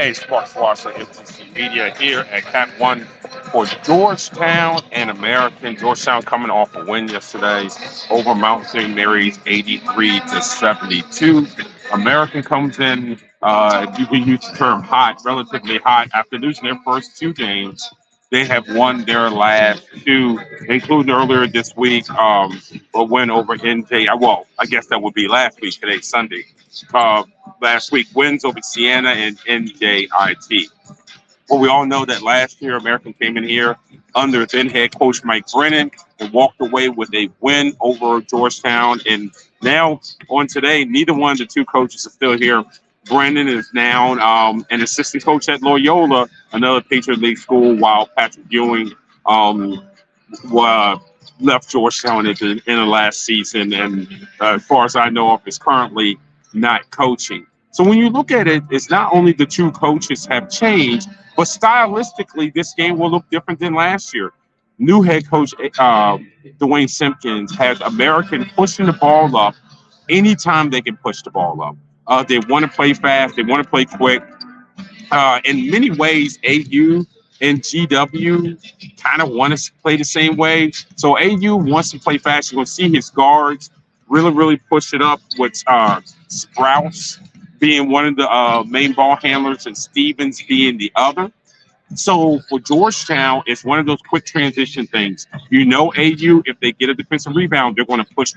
Hey, Sparks Watson, FTC Media here at Cat 1 for Georgetown and American. Georgetown coming off a win yesterday over Mount St. Mary's 83-72. American comes in, if you can use the term hot, relatively hot, after losing their first two games. They have won their last two, including earlier this week, a win over NJ. Well, I guess that would be last week. Today's Sunday. Uh, Last week, wins over Siena and NJIT. Well, we all know that last year, American came in here under then head coach Mike Brennan and walked away with a win over Georgetown. And now, on today, neither one of the two coaches are still here. Brennan is now an assistant coach at Loyola, another Patriot League school, while Patrick Ewing left Georgetown in the last season. And as far as I know of, is currently not coaching. So when you look at it, it's not only the two coaches have changed, but stylistically, this game will look different than last year. New head coach Dwayne Simpkins has American pushing the ball up anytime they can push the ball up. They want to play fast. They want to play quick. In many ways, AU and GW kind of want to play the same way. So AU wants to play fast. You're going to see his guards really push it up with Sprouse being one of the main ball handlers and Stevens being the other. So for Georgetown, it's one of those quick transition things. You know, AU, if they get a defensive rebound, they're going to push,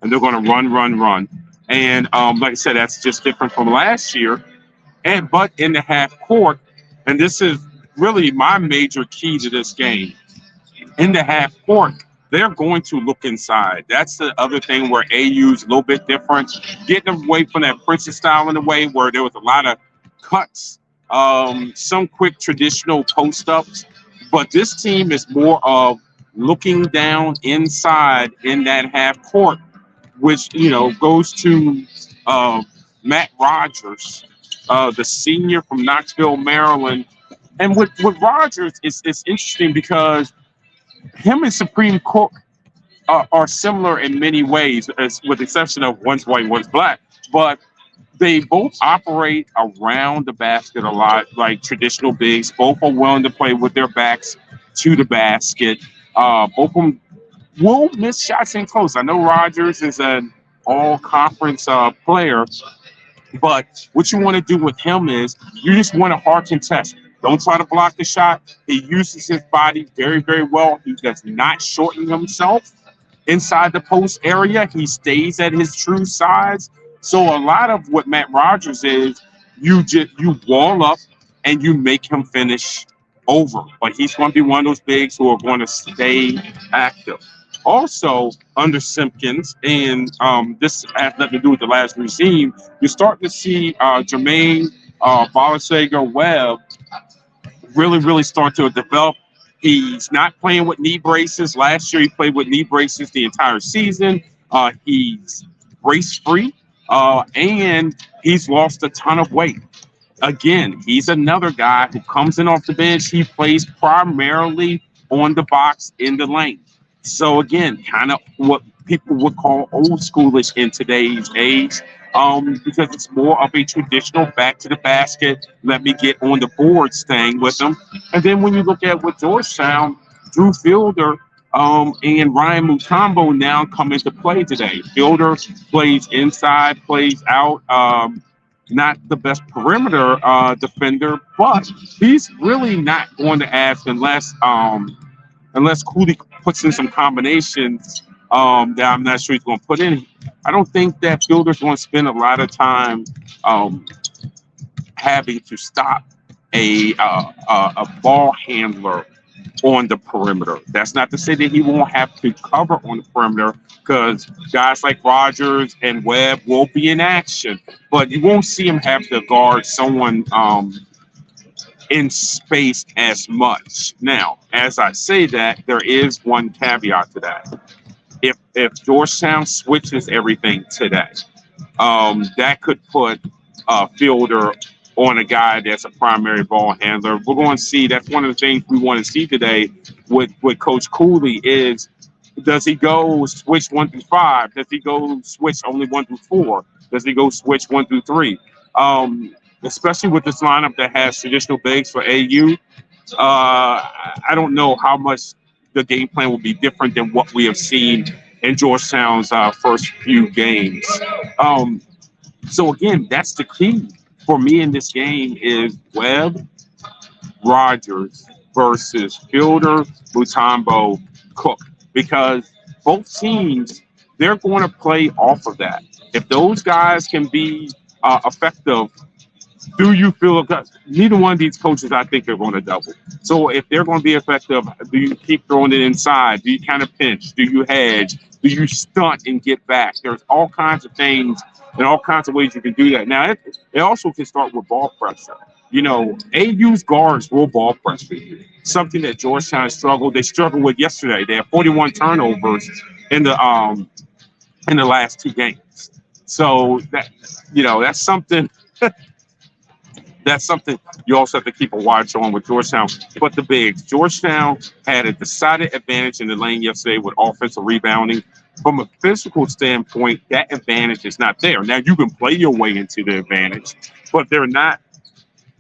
and they're going to run. And like I said, that's just different from last year. But in the half court, and this is really my major key to this game, in the half court, they're going to look inside. That's the other thing where AU's a little bit different. Getting away from that Princeton style in a way where there was a lot of cuts, some quick traditional post-ups. But this team is more of looking down inside in that half court, which, goes to Matt Rogers, the senior from Knoxville, Maryland. And with Rogers, it's interesting because him and Supreme Cook are similar in many ways, with the exception of one's white, one's black. But they both operate around the basket a lot, like traditional bigs. Both are willing to play with their backs to the basket. Both of them will miss shots in close. I know Rogers is an all-conference player, but what you want to do with him is you just want to hard contest. Don't try to block the shot. He uses his body very, very well. He does not shorten himself inside the post area. He stays at his true size. So a lot of what Matt Rogers is, you wall up and you make him finish over. But he's going to be one of those bigs who are going to stay active. Also, under Simpkins, and this has nothing to do with the last regime, you're starting to see Jermaine Balasager-Webb really start to develop. He's not playing with knee braces. Last year, he played with knee braces the entire season. He's brace-free, and he's lost a ton of weight. Again, he's another guy who comes in off the bench. He plays primarily on the box in the lane. So, again, kind of what people would call old schoolish in today's age. Because it's more of a traditional back to the basket, let me get on the boards thing with them. And then when you look at with Georgetown, Drew Fielder and Ryan Mutombo now come into play today. Fielder plays inside, plays out, not the best perimeter defender, but he's really not going to ask unless Cooley puts in some combinations that I'm not sure he's going to put in. I don't think that Fielder's going to spend a lot of time having to stop a ball handler on the perimeter. That's not to say that he won't have to cover on the perimeter, because guys like Rogers and Webb will be in action, but you won't see him have to guard someone in space as much. Now, as I say that, there is one caveat to that. If Georgetown switches everything today, that could put Fielder on a guy that's a primary ball handler. We're going to see. That's one of the things we want to see today with Coach Cooley is, does he go switch 1 through 5? Does he go switch only 1 through 4? Does he go switch 1 through 3? especially with this lineup that has traditional bigs for AU. I don't know how much the game plan will be different than what we have seen in Georgetown's first few games. Um, so again, that's the key for me in this game is Webb, Rogers versus Fielder, Mutombo, Cook, because both teams they're going to play off of that. If those guys can be effective, do you feel that neither one of these coaches I think are going to double? So if they're going to be effective, do you keep throwing it inside? Do you kind of pinch? Do you hedge? Do you stunt and get back? There's all kinds of things and all kinds of ways you can do that. Now it also can start with ball pressure. You know, AU's guards will ball pressure you. Something that Georgetown struggled. They struggled with yesterday. They had 41 turnovers in the last two games. So that that's something you also have to keep a watch on with Georgetown. But the bigs, Georgetown had a decided advantage in the lane yesterday with offensive rebounding. From a physical standpoint, that advantage is not there. Now, you can play your way into the advantage, but they're not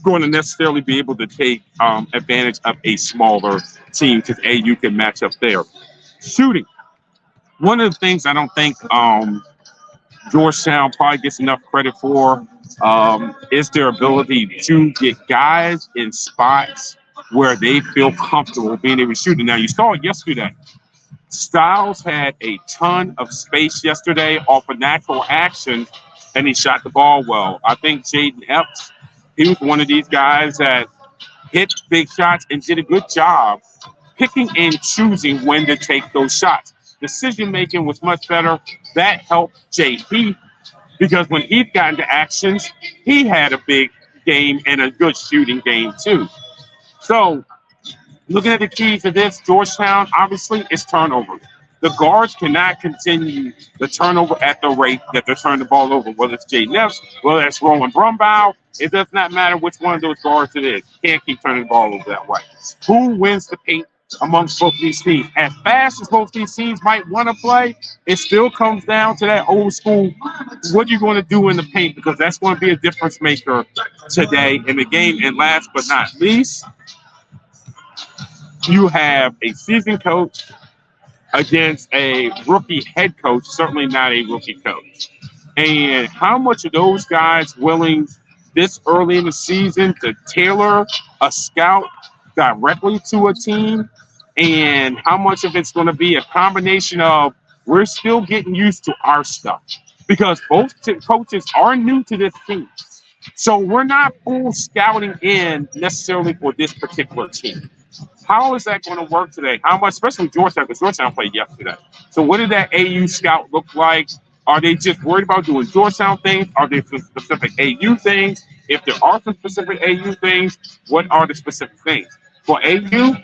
going to necessarily be able to take advantage of a smaller team because AU can match up there. Shooting. One of the things I don't think Georgetown probably gets enough credit for is their ability to get guys in spots where they feel comfortable being able to shoot it. Now, you saw it yesterday. Styles had a ton of space yesterday off of natural action, and he shot the ball well. I think Jaden Epps, he was one of these guys that hit big shots and did a good job picking and choosing when to take those shots. Decision making was much better. That helped Jay Heath because when Heath got into actions, he had a big game and a good shooting game too. So, looking at the keys to this, Georgetown obviously is turnovers. The guards cannot continue the turnover at the rate that they're turning the ball over, whether it's Jay Neffs, whether it's Roland Brumbaugh. It does not matter which one of those guards it is. You can't keep turning the ball over that way. Who wins the paint amongst both these teams? As fast as both these teams might want to play, it still comes down to that old school, what are you going to do in the paint? Because that's going to be a difference maker today in the game. And last but not least, you have a seasoned coach against a rookie head coach, certainly not a rookie coach. And how much are those guys willing this early in the season to tailor a scout directly to a team? And how much of it's going to be a combination of we're still getting used to our stuff? Because both coaches are new to this team. So we're not full scouting in necessarily for this particular team. How is that going to work today? How much, especially Georgetown, because Georgetown played yesterday. So what did that AU scout look like? Are they just worried about doing Georgetown things? Are there some specific AU things? If there are some specific AU things, what are the specific things? For AU,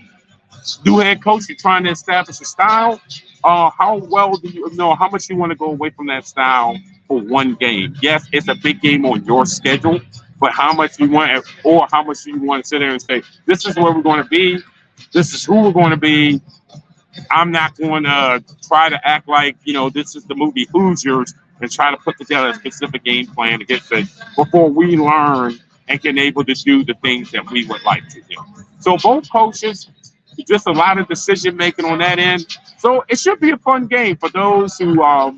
new head coach, you're trying to establish a style. How well do you know how much you want to go away from that style for one game? Yes, it's a big game on your schedule, but how much you want, or how much you want to sit there and say, this is where we're going to be. This is who we're going to be. I'm not going to try to act like, this is the movie Hoosiers and try to put together a specific game plan against it before we learn and can able to do the things that we would like to do. So both coaches, just a lot of decision making on that end. So it should be a fun game for those who are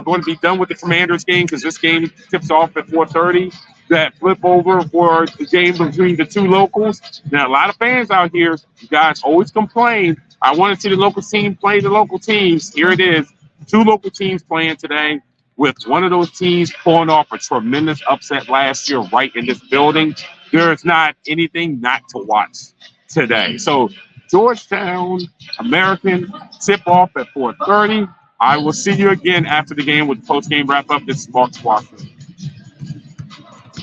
going to be done with the Commanders game, because this game tips off at 4:30. That flip over for the game between the two locals. Now, a lot of fans out here, you guys always complain, I want to see the local team play the local teams. Here it is. Two local teams playing today, with one of those teams pulling off a tremendous upset last year right in this building. There's not anything not to watch today. So Georgetown-American tip-off at 4:30. I will see you again after the game with the post-game wrap-up. This is Mark Washington.